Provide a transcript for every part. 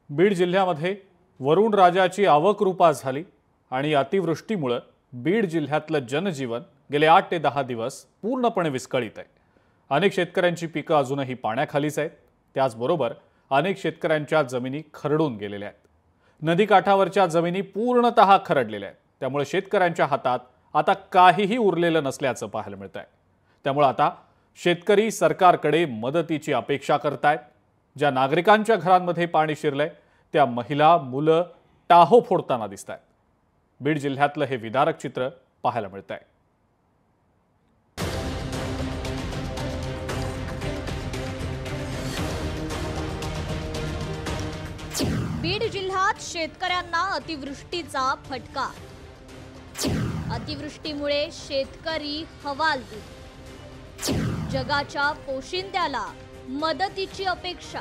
बीड जिल्ह्यामध्ये वरुण राजाची आवकरूपा झाली आणि अतिवृष्टीमुळे बीड जिल्ह्यातलं जनजीवन गेले 8 ते 10 दिवस पूर्णपणे विस्कळीत आहे। अनेक शेतकऱ्यांची पिकं अजूनही पाण्याखालीच आहेत। त्याचबरोबर अनेक शेतकऱ्यांच्या जमिनी खरडून गेलेल्या आहेत। नदीकाठावरच्या जमिनी पूर्णतः खरडलेल्या आहेत। त्यामुळे शेतकऱ्यांच्या हातात आता काहीही उरलेलं नसल्याचं पाहायला मिळतंय। त्यामुळे आता शेतकरी सरकारकडे मदतीची अपेक्षा करतायत। ज्या नागरिकांच्या घरांमध्ये पाणी शिरलंय त्या महिला मुलं टाहो फोडताना दिसतायत। बीड जिल्ह्यातलं हे विदारक चित्र पाहायला मिळतंय। बीड जिल्ह्यात शेतकऱ्यांना अतिवृष्टीचा फटका। अतिवृष्टीमुळे शेतकरी हवालदिल। जगाच्या पोशिंद्याला मदतीची अपेक्षा।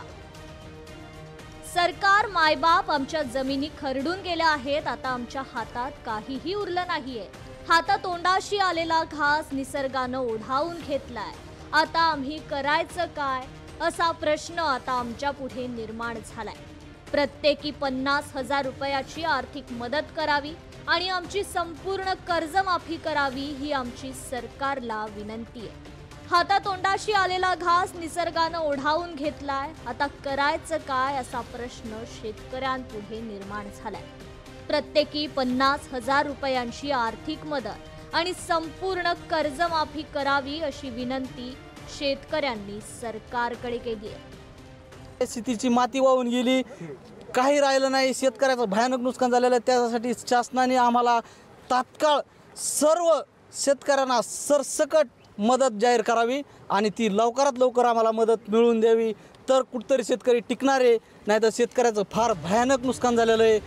सरकार मायबाप आमच्या जमिनी खरडून गेल्या आहेत। आता आमच्या हातात काहीही उरलं नाहीये। हातातोंडाशी आलेला घास निसर्गानं ओढावून घेतलाय। आता आम्ही करायचं काय असा प्रश्न आता आमच्या पुढे निर्माण झालाय। प्रत्येकी 50,000 रुपयाची आर्थिक मदत करावी आणि आमची संपूर्ण कर्जमाफी करावी ही आमची सरकारला विनंती आहे। हातातोंडाशी आलेला घास निसर्गानं ओढावून घेतलाय। आता करायचं काय असा प्रश्न शेतकऱ्यांपुढे निर्माण झालाय। प्रत्येकी 50,000 रुपयांची आर्थिक मदत आणि संपूर्ण कर्जमाफी करावी अशी विनंती शेतकऱ्यांनी सरकारकडे केली आहे। शेतीची माती वाहून गेली, काही राहिलं नाही। शेतकऱ्याचं भयानक नुकसान झालेलं आहे। त्यासाठी शासनाने आम्हाला तात्काळ सर्व शेतकऱ्यांना सरसकट मदत जाहीर करावी आणि ती लवकरात लवकर आम्हाला मदत मिळवून द्यावी, तर कुठतरी शेतकरी टिकणार आहे। नाहीतर शेतकऱ्याचं फार भयानक नुकसान झालेलं आहे।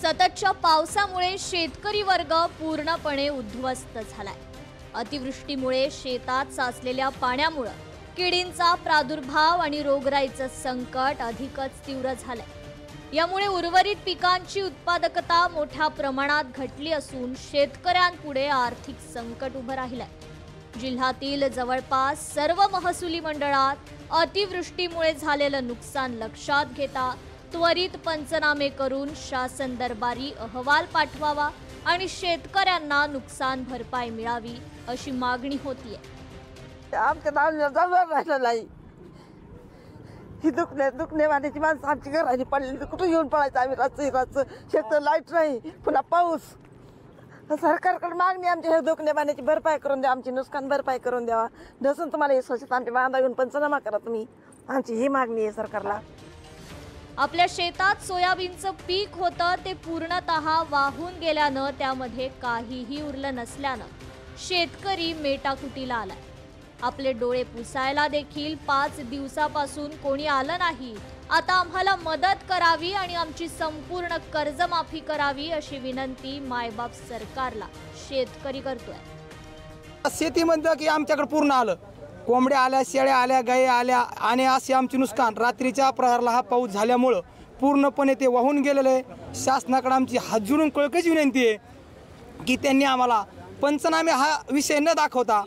सततच्या पावसामुळे शेतकरी वर्ग पूर्णपणे उद्ध्वस्त झालाय। अतिवृष्टीमुळे शेतात साचलेल्या पाण्यामुळे किडींचा प्रादुर्भाव आणि रोगराईचं संकट अधिकच तीव्र झालंय। यामुळे उर्वरित पिकांची उत्पादकता मोठ्या प्रमाणात घटली असून शेतकऱ्यांपुढे आर्थिक संकट उभं राहिलंय। जिल्ह्यातील जवळपास सर्व महसुली मंडळात अतिवृष्टीमुळे झालेलं नुकसान लक्षात घेता त्वरित पंचनामे करून शासन दरबारी अहवाल पाठवावा आणि शेतकऱ्यांना नुकसान भरपाई मिळावी अशी मागणी होतीये। आमच्या नावाला जवळ राहिलं नाही। ही दुखणे वाण्याची माणसं आमची घराची पडलेली, कुठं घेऊन पळायचं आम्ही? रातचं शेत लाईट नाही, पुन्हा पाऊस। सरकारकडे मागणी आमची हे दुखणे वाण्याची भरपाई करून द्या, आमची नुकसान भरपाई करून द्यावा। नसून तुम्हाला हे स्वच्छता आमच्या बांधा घेऊन पंचनामा करा तुम्ही, आमची ही मागणी आहे सरकारला। आपल्या शेतात सोयाबीनचं पीक होतं ते पूर्णतः वाहून गेल्यानं त्यामध्ये काहीही उरलं नसल्यानं शेतकरी मेटाकुटीला आलाय। आपले डोळे पुसायला देखील 5 दिवसापासून कोणी आलं नाही। आता आम्हाला मदत करावी आणि आमची संपूर्ण कर्जमाफी करावी अशी विनंती मायबाप सरकारला शेतकरी करतोय। शेती म्हणतं की आमच्याकडे पूर्ण आलं, कोंबड्या आल्या, शेळ्या आल्या, गायी आल्या आणि असे आमचे नुकसान रात्रीच्या प्रहरला हा पाऊस झाल्यामुळं पूर्णपणे ते वाहून गेलेलं आहे। शासनाकडे आमची हात जोडून कळकळीची विनंती आहे की त्यांनी आम्हाला पंचनामे हा विषय न दाखवता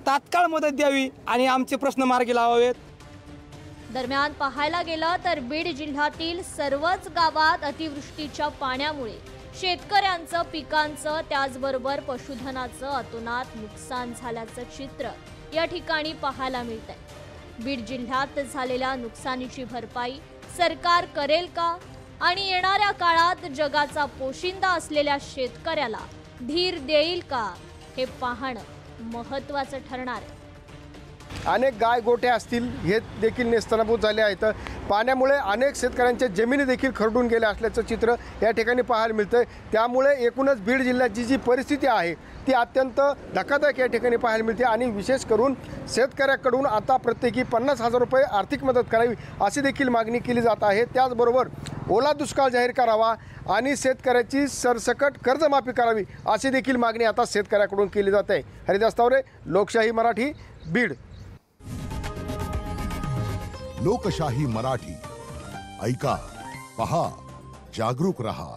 तात्काळ मदत द्यावी आणि आमचे प्रश्न मार्गी लावावेत। दरम्यान पाहायला गेलं तर बीड जिल्ह्यातील सर्वच गावात अतिवृष्टीच्या पाण्यामुळे शेतकऱ्यांचं, पिकांचं त्याचबरोबर पशुधनाचं अतोनात नुकसान झाल्याचं चित्र या ठिकाणी पाहायला मिळतंय। बीड जिल्ह्यात झालेल्या नुकसानीची भरपाई सरकार करेल का आणि येणाऱ्या काळात जगाचा पोशिंदा असलेल्या शेतकऱ्याला धीर देईल का हे पाहणं महत्त्वाचं ठरणार आहे। अनेक गाय गोटे असतील हे देखील नेस्तनाबूत झाले आहेत। पाण्यामुळे अनेक शेतकऱ्यांच्या जमिनी देखील खरडून गेल्या असल्याचं चित्र या ठिकाणी पाहायला मिळतंय। त्यामुळे एकूणच बीड जिल्ह्याची जी परिस्थिती आहे ती अत्यंत धक्कादायक या ठिकाणी पाहायला मिळते आणि विशेष करून शेतकऱ्याकडून आता प्रत्येकी 50,000 रुपये आर्थिक मदत करावी अशी देखील मागणी केली जात आहे। त्याचबरोबर ओला दुष्काळ जाहीर करावा आणि शेतकऱ्याची सरसकट कर्जमाफी करावी अशी देखील मागणी आता शेतकऱ्याकडून केली जात आहे। हरिदास तावरे, लोकशाही मराठी, बीड। लोकशाही मराठी, ऐका, पहा, जागरूक रहा।